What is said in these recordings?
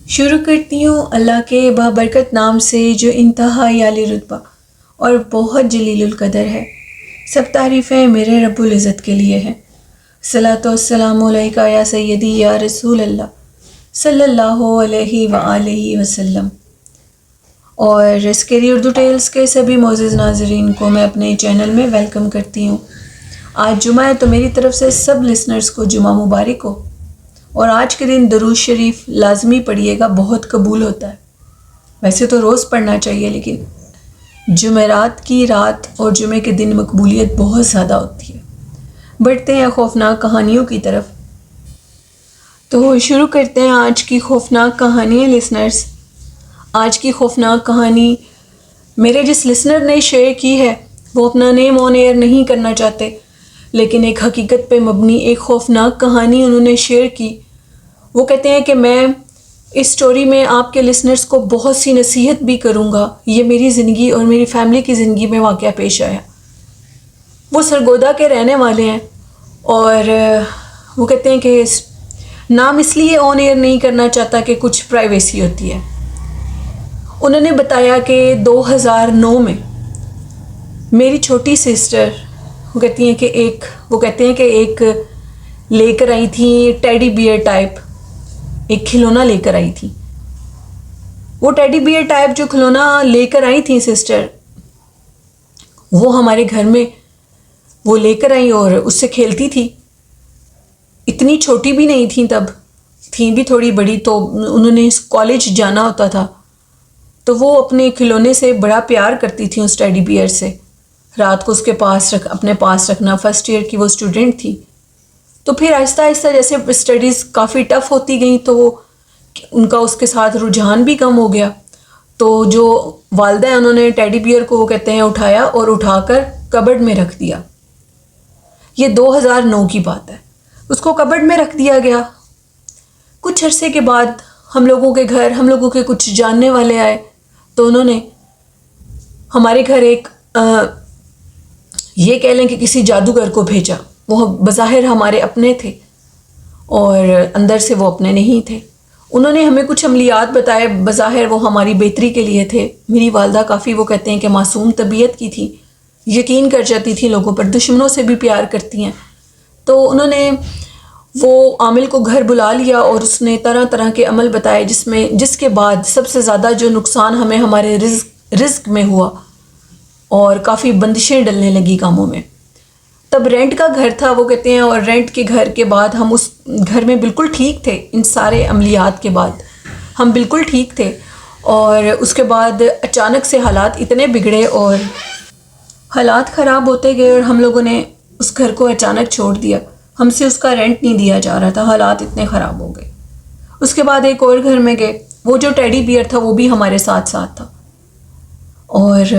شروع کرتی ہوں اللہ کے بابرکت نام سے جو انتہائی عالی رتبہ اور بہت جلیل القدر ہے۔ سب تعریفیں میرے رب العزت کے لیے ہیں۔ صلاۃ والسلام علیکہ یا سیدی یا رسول اللہ صلی اللہ علیہ وآلہ وسلم۔ اور اسکیری اردو ٹیلز کے سبھی معزز ناظرین کو میں اپنے چینل میں ویلکم کرتی ہوں۔ آج جمعہ ہے تو میری طرف سے سب لسنرز کو جمعہ مبارک ہو، اور آج کے دن درود شریف لازمی پڑھیے گا، بہت قبول ہوتا ہے۔ ویسے تو روز پڑھنا چاہیے، لیکن جمعرات کی رات اور جمعے کے دن مقبولیت بہت زیادہ ہوتی ہے۔ بڑھتے ہیں خوفناک کہانیوں کی طرف۔ تو شروع کرتے ہیں آج کی خوفناک کہانی لسنرز۔ آج کی خوفناک کہانی میرے جس لسنر نے شیئر کی ہے وہ اپنا نیم آن ایئر نہیں کرنا چاہتے، لیکن ایک حقیقت پہ مبنی ایک خوفناک کہانی انہوں نے شیئر کی۔ وہ کہتے ہیں کہ میں اس سٹوری میں آپ کے لسنرز کو بہت سی نصیحت بھی کروں گا۔ یہ میری زندگی اور میری فیملی کی زندگی میں واقعہ پیش آیا۔ وہ سرگودا کے رہنے والے ہیں، اور وہ کہتے ہیں کہ نام اس لیے آن ایئر نہیں کرنا چاہتا کہ کچھ پرائیویسی ہوتی ہے۔ انہوں نے بتایا کہ 2009 میں میری چھوٹی سسٹر وہ کہتے ہیں کہ ایک لے کر آئی تھی ٹیڈی بیئر ٹائپ، ایک کھلونا لے کر آئی تھی۔ وہ ٹیڈی بیئر ٹائپ جو کھلونا لے کر آئی تھی سسٹر، وہ ہمارے گھر میں وہ لے کر آئی اور اس سے کھیلتی تھی۔ اتنی چھوٹی بھی نہیں تھی، تب تھیں بھی تھوڑی بڑی، تو انہوں نے کالج جانا ہوتا تھا، تو وہ اپنے کھلونے سے بڑا پیار کرتی تھی، اس ٹیڈی بیئر سے۔ رات کو اس کے پاس اپنے پاس رکھنا۔ فرسٹ ایئر کی وہ اسٹوڈنٹ تھی، تو پھر آہستہ آہستہ جیسے اسٹڈیز کافی ٹف ہوتی گئیں تو ان کا اس کے ساتھ رجحان بھی کم ہو گیا۔ تو جو والدہ ہیں انہوں نے ٹیڈی بیئر کو وہ کہتے ہیں اٹھایا اور اٹھا کر کبڈ میں رکھ دیا۔ یہ 2009 کی بات ہے۔ اس کو کبڈ میں رکھ دیا گیا۔ کچھ عرصے کے بعد ہم لوگوں کے کچھ جاننے والے آئے، تو انہوں نے ہمارے گھر ایک یہ کہہ لیں کہ کسی جادوگر کو بھیجا۔ وہ بظاہر ہمارے اپنے تھے اور اندر سے وہ اپنے نہیں تھے۔ انہوں نے ہمیں کچھ عملیات بتائے، بظاہر وہ ہماری بہتری کے لیے تھے۔ میری والدہ کافی وہ کہتے ہیں کہ معصوم طبیعت کی تھی، یقین کر جاتی تھی لوگوں پر، دشمنوں سے بھی پیار کرتی ہیں۔ تو انہوں نے وہ عامل کو گھر بلا لیا اور اس نے طرح طرح کے عمل بتائے، جس کے بعد سب سے زیادہ جو نقصان ہمیں ہمارے رزق میں ہوا اور کافی بندشیں ڈلنے لگی کاموں میں۔ تب رینٹ کا گھر تھا وہ کہتے ہیں، اور رینٹ کے گھر کے بعد ہم اس گھر میں بالکل ٹھیک تھے۔ ان سارے عملیات کے بعد ہم بالکل ٹھیک تھے، اور اس کے بعد اچانک سے حالات اتنے بگڑے اور حالات خراب ہوتے گئے، اور ہم لوگوں نے اس گھر کو اچانک چھوڑ دیا۔ ہم سے اس کا رینٹ نہیں دیا جا رہا تھا، حالات اتنے خراب ہو گئے۔ اس کے بعد ایک اور گھر میں گئے، وہ جو ٹیڈی بیئر تھا وہ بھی ہمارے ساتھ تھا، اور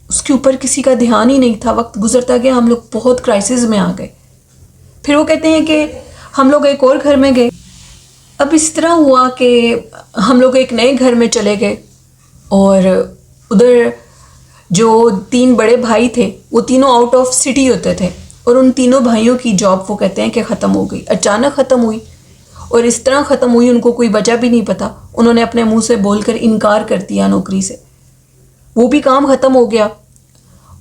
اس کے اوپر کسی کا دھیان ہی نہیں تھا۔ وقت گزرتا گیا، ہم لوگ بہت کرائسس میں آ گئے۔ پھر وہ کہتے ہیں کہ ہم لوگ ایک اور گھر میں گئے۔ اب اس طرح ہوا کہ ہم لوگ ایک نئے گھر میں چلے گئے، اور ادھر جو 3 بڑے بھائی تھے وہ تینوں آؤٹ آف سٹی ہوتے تھے، اور ان تینوں بھائیوں کی جاب وہ کہتے ہیں کہ ختم ہو گئی، اچانک ختم ہوئی، اور اس طرح ختم ہوئی ان کو کوئی وجہ بھی نہیں پتا۔ انہوں نے اپنے منہ سے بول کر انکار کر دیا نوکری سے، وہ بھی کام ختم ہو گیا۔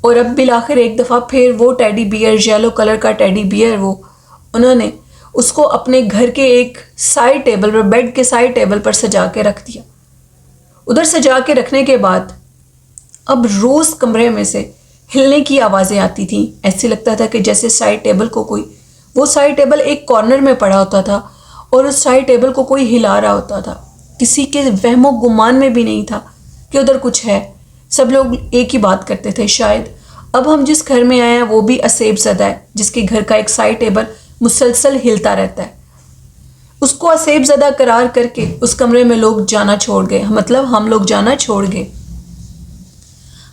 اور اب بالآخر ایک دفعہ پھر وہ ٹیڈی بیئر، یلو کلر کا ٹیڈی بیئر، وہ انہوں نے اس کو اپنے گھر کے ایک سائڈ ٹیبل پر، بیڈ کے سائڈ ٹیبل پر سجا کے رکھ دیا۔ ادھر سجا کے رکھنے کے بعد اب روز کمرے میں سے ہلنے کی آوازیں آتی تھیں۔ ایسے لگتا تھا کہ جیسے سائڈ ٹیبل کو وہ سائڈ ٹیبل ایک کارنر میں پڑا ہوتا تھا، اور اس سائڈ ٹیبل کو کوئی ہلا رہا ہوتا تھا۔ کسی کے وہم و گمان میں بھی نہیں تھا کہ ادھر کچھ ہے۔ سب لوگ ایک ہی بات کرتے تھے، شاید اب ہم جس گھر میں آئے ہیں وہ بھی اسیب زدہ ہے، جس کے گھر کا ایک سائڈ ٹیبل مسلسل ہلتا رہتا ہے۔ اس کو اسیب زدہ قرار کر کے اس کمرے میں لوگ جانا چھوڑ گئے، مطلب ہم لوگ جانا چھوڑ گئے۔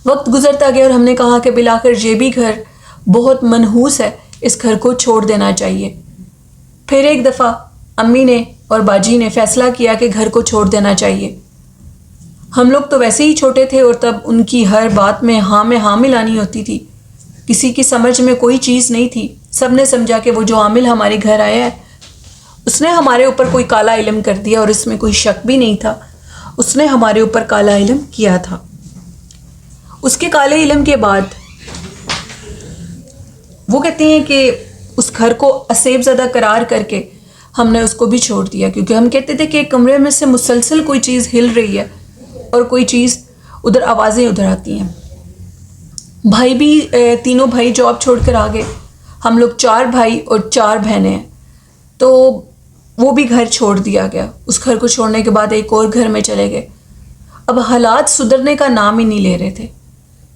وقت گزرتا گیا اور ہم نے کہا کہ بالآخر یہ بھی گھر بہت منحوس ہے، اس گھر کو چھوڑ دینا چاہیے۔ پھر ایک دفعہ امی نے اور باجی نے فیصلہ کیا کہ گھر کو چھوڑ دینا چاہیے۔ ہم لوگ تو ویسے ہی چھوٹے تھے، اور تب ان کی ہر بات میں ہاں ملانی ہوتی تھی۔ کسی کی سمجھ میں کوئی چیز نہیں تھی۔ سب نے سمجھا کہ وہ جو عامل ہمارے گھر آیا ہے اس اس نے ہمارے اوپر کوئی کالا علم کر دیا اور اس میں کوئی شک بھی نہیں تھا، اس نے ہمارے اوپر کالا علم کیا تھا۔ اس کے کالے علم کے بعد وہ کہتے ہیں کہ اس گھر کو اسیب زدہ قرار کر کے ہم نے اس کو بھی چھوڑ دیا، کیونکہ ہم کہتے تھے کہ ایک کمرے میں سے مسلسل کوئی چیز ہل رہی ہے اور کوئی چیز ادھر آوازیں ادھر آتی ہیں۔ بھائی بھی تینوں بھائی جاب چھوڑ کر آ گئے، ہم لوگ 4 بھائی اور 4 بہنیں ہیں، تو وہ بھی گھر چھوڑ دیا گیا۔ اس گھر کو چھوڑنے کے بعد ایک اور گھر میں چلے گئے۔ اب حالات سدھرنے کا نام ہی نہیں لے رہے تھے،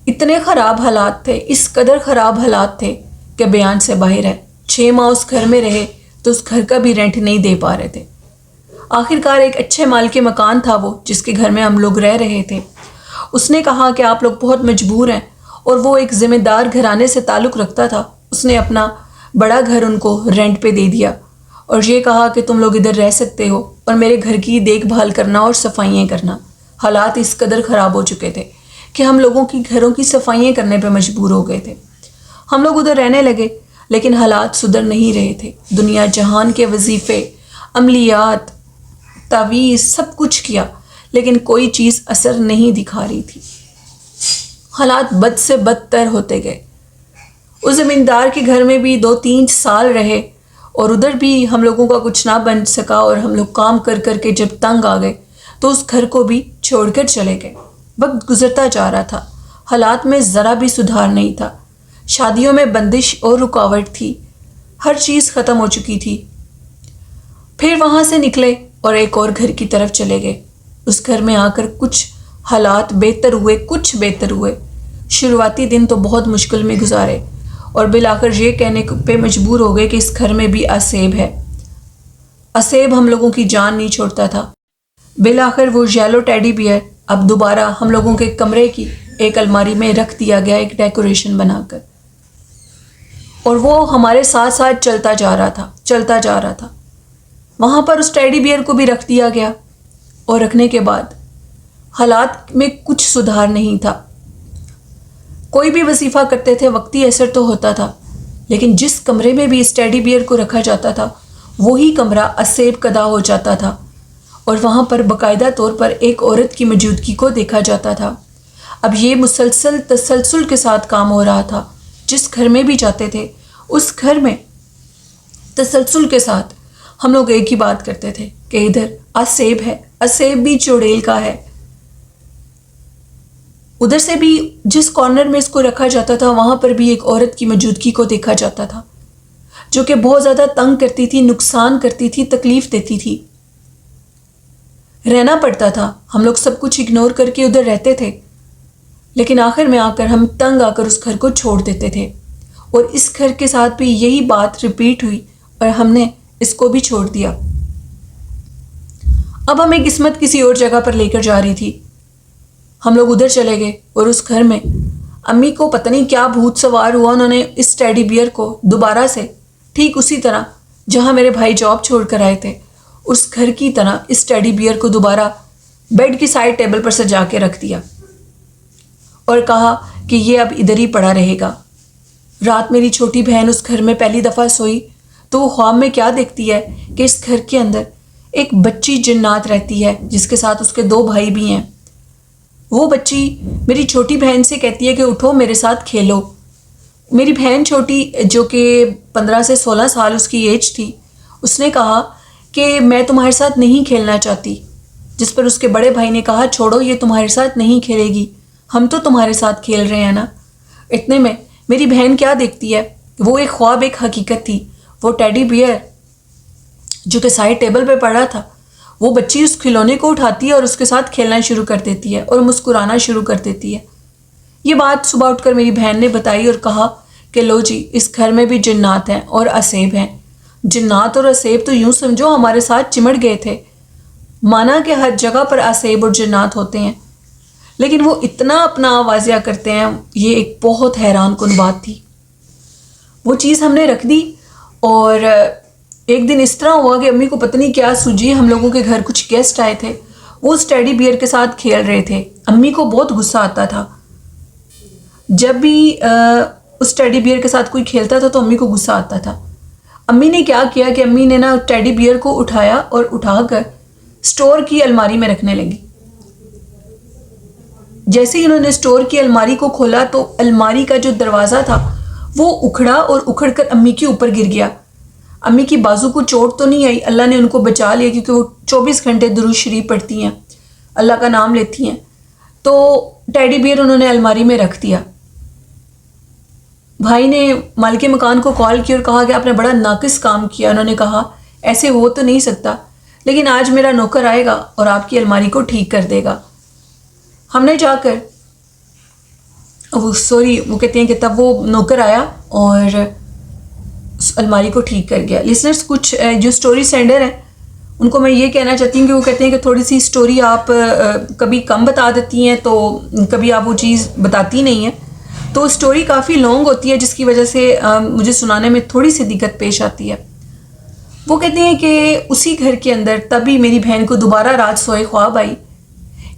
اتنے خراب حالات تھے، اس قدر خراب حالات تھے کہ بیان سے باہر ہے۔ 6 ماہ اس گھر میں رہے تو اس گھر کا بھی رینٹ نہیں دے پا رہے تھے۔ آخر کار ایک اچھے مال کے مکان تھا وہ، جس کے گھر میں ہم لوگ رہ رہے تھے۔ اس نے کہا کہ آپ لوگ بہت مجبور ہیں، اور وہ ایک ذمہ دار گھرانے سے تعلق رکھتا تھا۔ اس نے اپنا بڑا گھر ان کو رینٹ پہ دے دیا اور یہ کہا کہ تم لوگ ادھر رہ سکتے ہو اور میرے گھر کی دیکھ بھال کرنا اور صفائیاں کرنا۔ حالات اس قدر خراب ہو چکے تھے کہ ہم لوگوں کی گھروں کی صفائیاں کرنے پہ مجبور ہو گئے تھے۔ ہم لوگ ادھر رہنے لگے، لیکن حالات سدھر نہیں رہے تھے۔ دنیا جہان کے وظیفے، عملیات، تعویذ، سب کچھ کیا، لیکن کوئی چیز اثر نہیں دکھا رہی تھی۔ حالات بد سے بدتر ہوتے گئے۔ اس زمیندار کے گھر میں بھی 2-3 سال رہے اور ادھر بھی ہم لوگوں کا کچھ نہ بن سکا، اور ہم لوگ کام کر کر کے جب تنگ آ گئے تو اس گھر کو بھی چھوڑ کر چلے گئے۔ وقت گزرتا جا رہا تھا، حالات میں ذرا بھی سدھار نہیں تھا۔ شادیوں میں بندش اور رکاوٹ تھی، ہر چیز ختم ہو چکی تھی۔ پھر وہاں سے نکلے اور ایک اور گھر کی طرف چلے گئے۔ اس گھر میں آ کر کچھ حالات بہتر ہوئے، کچھ بہتر ہوئے۔ شروعاتی دن تو بہت مشکل میں گزارے اور بالآخر یہ کہنے پہ مجبور ہو گئے کہ اس گھر میں بھی اسیب ہے۔ اسیب ہم لوگوں کی جان نہیں چھوڑتا تھا۔ بالآخر وہ یلو ٹیڈی بیئر اب دوبارہ ہم لوگوں کے کمرے کی ایک الماری میں رکھ دیا گیا، ایک ڈیکوریشن بنا کر، اور وہ ہمارے ساتھ ساتھ چلتا جا رہا تھا۔ وہاں پر اس ٹیڈی بیئر کو بھی رکھ دیا گیا، اور رکھنے کے بعد حالات میں کچھ سدھار نہیں تھا۔ کوئی بھی وظیفہ کرتے تھے وقتی اثر تو ہوتا تھا، لیکن جس کمرے میں بھی اس ٹیڈی بیئر کو رکھا جاتا تھا وہی کمرہ اسیب کدا ہو جاتا تھا، اور وہاں پر باقاعدہ طور پر ایک عورت کی موجودگی کو دیکھا جاتا تھا۔ اب یہ مسلسل تسلسل کے ساتھ کام ہو رہا تھا۔ جس گھر میں بھی جاتے تھے اس گھر میں تسلسل کے ساتھ ہم لوگ ایک ہی بات کرتے تھے کہ ادھر اسیب ہے، اسیب بھی چڑیل کا ہے۔ ادھر سے بھی جس کارنر میں اس کو رکھا جاتا تھا وہاں پر بھی ایک عورت کی موجودگی کو دیکھا جاتا تھا، جو کہ بہت زیادہ تنگ کرتی تھی، نقصان کرتی تھی، تکلیف دیتی تھی۔ رہنا پڑتا تھا، ہم لوگ سب کچھ اگنور کر کے ادھر رہتے تھے، لیکن آخر میں آ کر ہم تنگ آ کر اس گھر کو چھوڑ دیتے تھے، اور اس گھر کے ساتھ بھی یہی بات ریپیٹ ہوئی اور ہم نے اس کو بھی چھوڑ دیا۔ اب ہمیں قسمت کسی اور جگہ پر لے کر جا رہی تھی۔ ہم لوگ ادھر چلے گئے اور اس گھر میں امی کو پتہ نہیں کیا بھوت سوار ہوا، انہوں نے اس ٹیڈی بیئر کو دوبارہ سے ٹھیک اسی طرح جہاں میرے بھائی جاب چھوڑ کر آئے تھے اس گھر کی طرح اس ٹیڈی بیئر کو دوبارہ بیڈ کی سائڈ ٹیبل پر سجا کے رکھ دیا اور کہا کہ یہ اب ادھر ہی پڑا رہے گا۔ رات میری چھوٹی بہن اس گھر میں پہلی دفعہ سوئی تو وہ خواب میں کیا دیکھتی ہے کہ اس گھر کے اندر ایک بچی جنات رہتی ہے جس کے ساتھ اس کے 2 بھائی بھی ہیں۔ وہ بچی میری چھوٹی بہن سے کہتی ہے کہ اٹھو میرے ساتھ کھیلو۔ میری بہن چھوٹی جو کہ 15 سے 16 سال اس کی ایج تھی، اس نے کہا کہ میں تمہارے ساتھ نہیں کھیلنا چاہتی، جس پر اس کے بڑے بھائی نے کہا چھوڑو یہ تمہارے ساتھ نہیں کھیلے گی، ہم تو تمہارے ساتھ کھیل رہے ہیں نا۔ اتنے میں میری بہن کیا دیکھتی ہے، وہ ایک خواب ایک حقیقت تھی۔ وہ ٹیڈی بیئر جو کہ سائڈ ٹیبل پہ پڑا تھا، وہ بچی اس کھلونے کو اٹھاتی ہے اور اس کے ساتھ کھیلنا شروع کر دیتی ہے اور مسکرانا شروع کر دیتی ہے۔ یہ بات صبح اٹھ کر میری بہن نے بتائی اور کہا کہ لو جی اس گھر میں بھی جنات ہیں اور اسیب ہیں۔ جنات اور اسیب تو یوں سمجھو ہمارے ساتھ چمٹ گئے تھے، مانا کہ ہر جگہ پر اسیب اور جنات ہوتے ہیں، لیکن وہ اتنا اپنا واضح کرتے ہیں، یہ ایک بہت حیران کن بات تھی۔ وہ چیز ہم نے رکھ دی، اور ایک دن اس طرح ہوا کہ امی کو پتہ نہیں کیا سوجی، ہم لوگوں کے گھر کچھ گیسٹ آئے تھے، وہ اس ٹیڈی بیئر کے ساتھ کھیل رہے تھے۔ امی کو بہت غصہ آتا تھا، جب بھی اس ٹیڈی بیئر کے ساتھ کوئی کھیلتا تھا تو امی کو غصہ آتا تھا۔ امی نے کیا کیا کہ امی نے نا ٹیڈی بیئر کو اٹھایا اور اٹھا کر اسٹور کی الماری میں رکھنے لگی. جیسے ہی انہوں نے اسٹور کی الماری کو کھولا تو الماری کا جو دروازہ تھا وہ اکھڑا اور اکھڑ کر امی کے اوپر گر گیا. امی کی بازو کو چوٹ تو نہیں آئی, اللہ نے ان کو بچا لیا کیونکہ وہ 24 گھنٹے درود شریف پڑھتی ہیں, اللہ کا نام لیتی ہیں. تو ٹیڈی بیئر انہوں نے الماری میں رکھ دیا. بھائی نے مالک مکان کو کال کی اور کہا کہ آپ نے بڑا ناقص کام کیا. انہوں نے کہا ایسے ہو تو نہیں سکتا, لیکن آج میرا نوکر آئے گا اور آپ کی الماری کو ٹھیک کر دے گا. ہم نے جا کر وہ کہتے ہیں کہ تب وہ نوکر آیا اور اس الماری کو ٹھیک کر گیا. لسنرز, کچھ جو سٹوری سینڈر ہیں ان کو میں یہ کہنا چاہتی ہوں کہ وہ کہتے ہیں کہ تھوڑی سی سٹوری آپ کبھی کم بتا دیتی ہیں تو کبھی آپ وہ چیز بتاتی نہیں ہیں, تو سٹوری کافی لانگ ہوتی ہے جس کی وجہ سے مجھے سنانے میں تھوڑی سی دقت پیش آتی ہے. وہ کہتے ہیں کہ اسی گھر کے اندر تبھی میری بہن کو دوبارہ رات سوئے خواب آئی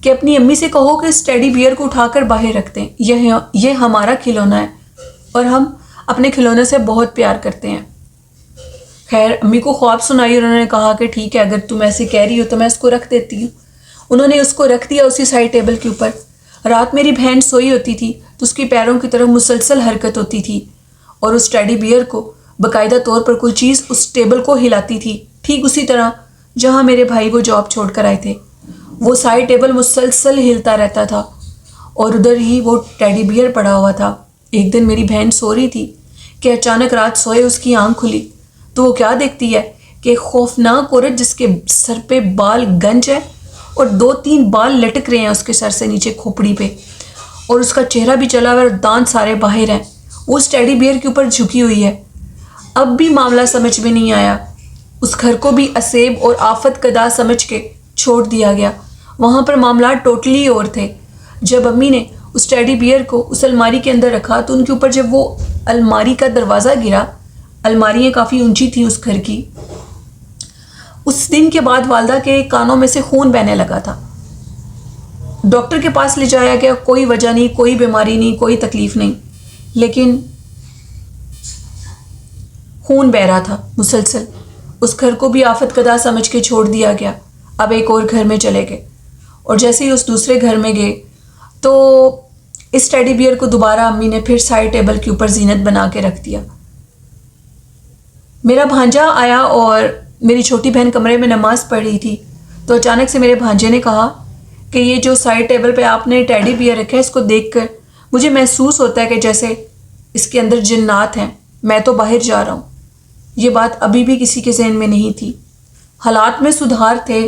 کہ اپنی امی سے کہو کہ اس ٹیڈی بیئر کو اٹھا کر باہر رکھ دیں, یہ ہمارا کھلونا ہے اور ہم اپنے کھلونے سے بہت پیار کرتے ہیں. خیر, امی کو خواب سنائی اور انہوں نے کہا کہ ٹھیک ہے, اگر تم ایسے کہہ رہی ہو تو میں اس کو رکھ دیتی ہوں. انہوں نے اس کو رکھ دیا اسی سائڈ ٹیبل کے اوپر. رات میری بہن سوئی ہوتی تھی تو اس کی پیروں کی طرف مسلسل حرکت ہوتی تھی اور اس ٹیڈی بیئر کو باقاعدہ طور پر کوئی چیز اس ٹیبل کو ہلاتی تھی, ٹھیک اسی طرح جہاں میرے بھائی وہ جاب چھوڑ کر آئے تھے. وہ سائڈ ٹیبل مسلسل ہلتا رہتا تھا اور ادھر ہی وہ ٹیڈی بیئر پڑا ہوا تھا. ایک دن میری بہن سو رہی تھی کہ اچانک رات سوئے اس کی آنکھ کھلی تو وہ کیا دیکھتی ہے کہ ایک خوفناک عورت جس کے سر پہ بال گنج ہے اور 2-3 بال لٹک رہے ہیں اس کے سر سے نیچے کھوپڑی پہ, اور اس کا چہرہ بھی چلا ہوا ہے اور دانت سارے باہر ہیں. وہ اس ٹیڈی بیئر کے اوپر جھکی ہوئی ہے. اب بھی معاملہ سمجھ میں نہیں آیا. اس گھر کو بھی اسیب اور آفت کدا سمجھ کے چھوڑ دیا گیا. وہاں پر معاملات ٹوٹلی اور تھے. جب امی نے اس ٹیڈی بیئر کو اس الماری کے اندر رکھا تو ان کے اوپر جب وہ الماری کا دروازہ گرا, الماریاں کافی اونچی تھیں اس گھر کی, اس دن کے بعد والدہ کے کانوں میں سے خون بہنے لگا تھا. ڈاکٹر کے پاس لے جایا گیا, کوئی وجہ نہیں, کوئی بیماری نہیں, کوئی تکلیف نہیں, لیکن خون بہ رہا تھا مسلسل. اس گھر کو بھی آفت کدا سمجھ کے چھوڑ دیا گیا. اب ایک اور گھر میں چلے گئے اور جیسے ہی اس دوسرے گھر میں گئے تو اس ٹیڈی بیئر کو دوبارہ امی نے پھر سائڈ ٹیبل کے اوپر زینت بنا کے رکھ دیا. میرا بھانجا آیا اور میری چھوٹی بہن کمرے میں نماز پڑھ رہی تھی تو اچانک سے میرے بھانجے نے کہا کہ یہ جو سائڈ ٹیبل پہ آپ نے ٹیڈی بیئر رکھا ہے اس کو دیکھ کر مجھے محسوس ہوتا ہے کہ جیسے اس کے اندر جنات ہیں, میں تو باہر جا رہا ہوں. یہ بات ابھی بھی کسی کے ذہن میں نہیں تھی. حالات میں سدھار تھے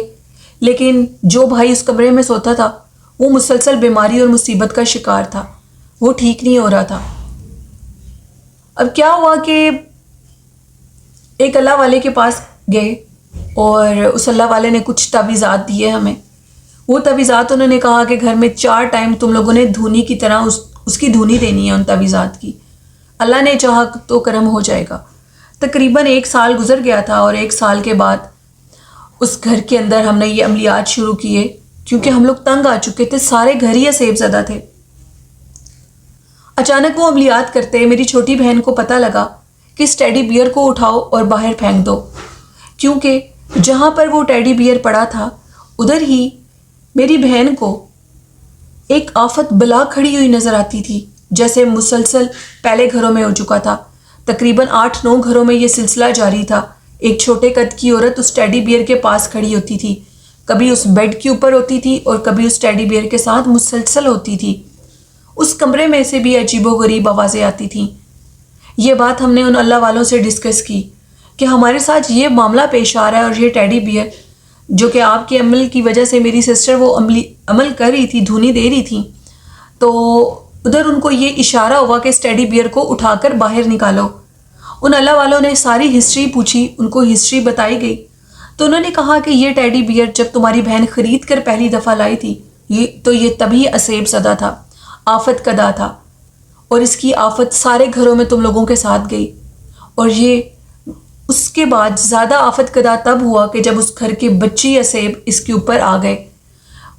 لیکن جو بھائی اس کمرے میں سوتا تھا وہ مسلسل بیماری اور مصیبت کا شکار تھا, وہ ٹھیک نہیں ہو رہا تھا. اب کیا ہوا کہ ایک اللہ والے کے پاس گئے اور اس اللہ والے نے کچھ تعویذات دیے ہمیں. وہ تعویذات انہوں نے کہا کہ گھر میں 4 ٹائم تم لوگوں نے دھونی کی طرح اس کی دھونی دینی ہے ان تعویذات کی. اللہ نے چاہا تو کرم ہو جائے گا. تقریباً 1 سال گزر گیا تھا اور 1 سال کے بعد اس گھر کے اندر ہم نے یہ عملیات شروع کیے کیونکہ ہم لوگ تنگ آ چکے تھے, سارے گھر ہی اسیب زدہ تھے. اچانک وہ عملیات کرتے میری چھوٹی بہن کو پتہ لگا کہ اس ٹیڈی بیئر کو اٹھاؤ اور باہر پھینک دو, کیونکہ جہاں پر وہ ٹیڈی بیئر پڑا تھا ادھر ہی میری بہن کو ایک آفت بلا کھڑی ہوئی نظر آتی تھی, جیسے مسلسل پہلے گھروں میں ہو چکا تھا. تقریباً 8-9 گھروں میں یہ سلسلہ جاری تھا. ایک چھوٹے قد کی عورت اس ٹیڈی بیئر کے پاس کھڑی ہوتی تھی, کبھی اس بیڈ کے اوپر ہوتی تھی اور کبھی اس ٹیڈی بیئر کے ساتھ مسلسل ہوتی تھی. اس کمرے میں سے بھی عجیب و غریب آوازیں آتی تھیں. یہ بات ہم نے ان اللہ والوں سے ڈسکس کی کہ ہمارے ساتھ یہ معاملہ پیش آ رہا ہے اور یہ ٹیڈی بیئر جو کہ آپ کے عمل کی وجہ سے میری سسٹر وہ عمل کر رہی تھی, دھونی دے رہی تھی, تو ادھر ان کو یہ اشارہ ہوا کہ اس ٹیڈی بیئر کو اٹھا کر باہر نکالو. ان اللہ والوں نے ساری ہسٹری پوچھی, ان کو ہسٹری بتائی گئی تو انہوں نے کہا کہ یہ ٹیڈی بیئر جب تمہاری بہن خرید کر پہلی دفعہ لائی تھی یہ تبھی اسیب زدہ تھا, آفت کدا تھا, اور اس کی آفت سارے گھروں میں تم لوگوں کے ساتھ گئی. اور یہ اس کے بعد زیادہ آفت کدا تب ہوا کہ جب اس گھر کے بچی اسیب اس کے اوپر آ گئے.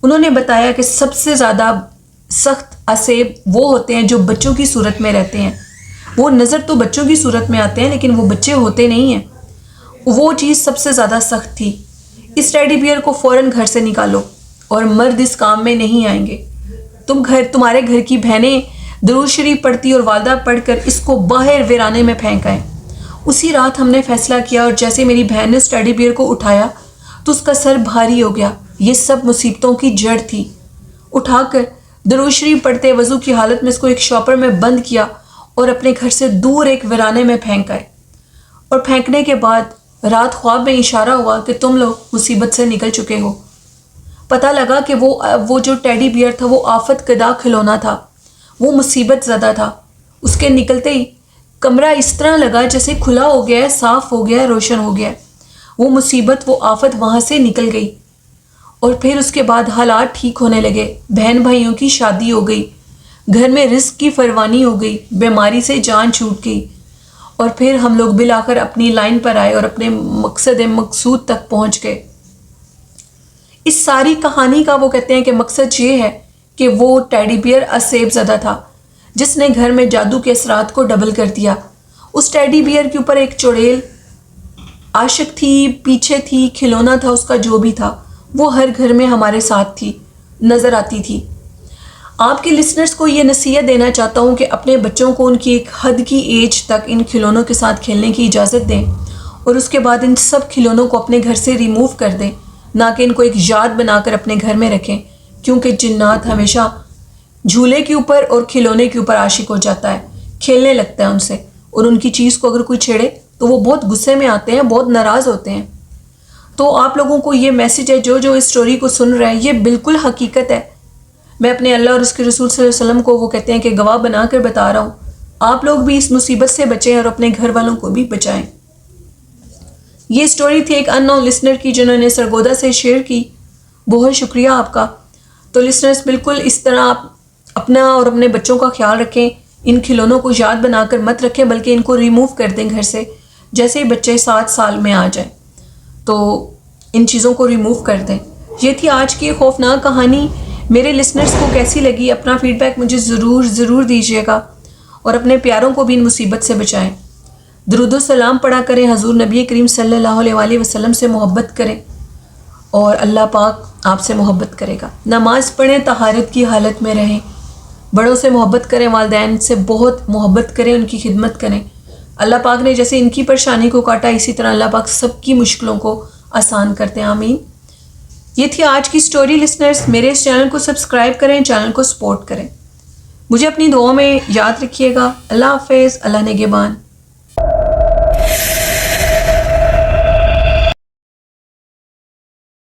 انہوں نے بتایا کہ سب سے زیادہ سخت اسیب وہ ہوتے ہیں جو بچوں کی صورت میں رہتے ہیں. وہ نظر تو بچوں کی صورت میں آتے ہیں لیکن وہ بچے ہوتے نہیں ہیں. وہ چیز سب سے زیادہ سخت تھی. اس ٹیڈی بیئر کو فوراً گھر سے نکالو اور مرد اس کام میں نہیں آئیں گے. تمہارے گھر کی بہنیں درود شریف پڑھتی اور والدہ پڑھ کر اس کو باہر ویرانے میں پھینک آئیں. اسی رات ہم نے فیصلہ کیا اور جیسے میری بہن نے اس ٹیڈی بیئر کو اٹھایا تو اس کا سر بھاری ہو گیا. یہ سب مصیبتوں کی جڑ تھی. اٹھا کر درود شریف پڑھتے وضو کی حالت میں اس کو ایک شاپر میں بند کیا اور اپنے گھر سے دور ایک ویرانے میں پھینک آئے. اور پھینکنے کے بعد رات خواب میں اشارہ ہوا کہ تم لوگ مصیبت سے نکل چکے ہو. پتہ لگا کہ وہ جو ٹیڈی بیئر تھا وہ آفت کدا کھلونا تھا. وہ مصیبت زدہ تھا. اس کے نکلتے ہی کمرہ اس طرح لگا جیسے کھلا ہو گیا ہے، صاف ہو گیا ہے، روشن ہو گیا ہے. وہ مصیبت، وہ آفت وہاں سے نکل گئی. اور پھر اس کے بعد حالات ٹھیک ہونے لگے. بہن بھائیوں کی شادی ہو گئی، گھر میں رزق کی فروانی ہو گئی، بیماری سے جان چھوٹ گئی. اور پھر ہم لوگ بالآخر اپنی لائن پر آئے اور اپنے مقصد مقصود تک پہنچ گئے. اس ساری کہانی کا وہ کہتے ہیں کہ مقصد یہ ہے کہ وہ ٹیڈی بیئر اسیب زدہ تھا جس نے گھر میں جادو کے اثرات کو ڈبل کر دیا. اس ٹیڈی بیئر کے اوپر ایک چڑیل عاشق تھی، پیچھے تھی، کھلونا تھا اس کا جو بھی تھا. وہ ہر گھر میں ہمارے ساتھ تھی، نظر آتی تھی. آپ کے لسنرز کو یہ نصیحت دینا چاہتا ہوں کہ اپنے بچوں کو ان کی ایک حد کی ایج تک ان کھلونوں کے ساتھ کھیلنے کی اجازت دیں اور اس کے بعد ان سب کھلونوں کو اپنے گھر سے ریموو کر دیں، نہ کہ ان کو ایک یاد بنا کر اپنے گھر میں رکھیں. کیونکہ جنات ہمیشہ جھولے کے اوپر اور کھلونے کے اوپر عاشق ہو جاتا ہے، کھیلنے لگتا ہے ان سے، اور ان کی چیز کو اگر کوئی چھیڑے تو وہ بہت غصے میں آتے ہیں، بہت ناراض ہوتے ہیں. تو آپ لوگوں کو یہ میسیج ہے، جو اس سٹوری کو سن رہے ہیں، یہ بالکل حقیقت ہے. میں اپنے اللہ اور اس کے رسول صلی اللہ علیہ وسلم کو وہ کہتے ہیں کہ گواہ بنا کر بتا رہا ہوں. آپ لوگ بھی اس مصیبت سے بچیں اور اپنے گھر والوں کو بھی بچائیں. یہ سٹوری تھی ایک ان نون لسنر کی جنہوں نے سرگودا سے شیئر کی. بہت شکریہ آپ کا. تو لسنرز بالکل اس طرح آپ اپنا اور اپنے بچوں کا خیال رکھیں. ان کھلونوں کو یاد بنا کر مت رکھیں بلکہ ان کو ریموو کر دیں گھر سے. جیسے ہی بچے 7 سال میں آ جائیں تو ان چیزوں کو ریموو کر دیں. یہ تھی آج کی خوفناک کہانی. میرے لسنرز کو کیسی لگی اپنا فیڈ بیک مجھے ضرور دیجیے گا اور اپنے پیاروں کو بھی ان مصیبت سے بچائیں. درود و سلام پڑھا کریں، حضور نبی کریم صلی اللہ علیہ وسلم سے محبت کریں اور اللہ پاک آپ سے محبت کرے گا. نماز پڑھیں، طہارت کی حالت میں رہیں، بڑوں سے محبت کریں، والدین سے بہت محبت کریں، ان کی خدمت کریں. اللہ پاک نے جیسے ان کی پریشانی کو کاٹا اسی طرح اللہ پاک سب کی مشکلوں کو آسان کرتے ہیں. آمین. یہ تھی آج کی سٹوری. لسنرز میرے اس چینل کو سبسکرائب کریں، چینل کو سپورٹ کریں. مجھے اپنی دعاؤں میں یاد رکھیے گا. اللہ حافظ. اللہ نگہبان.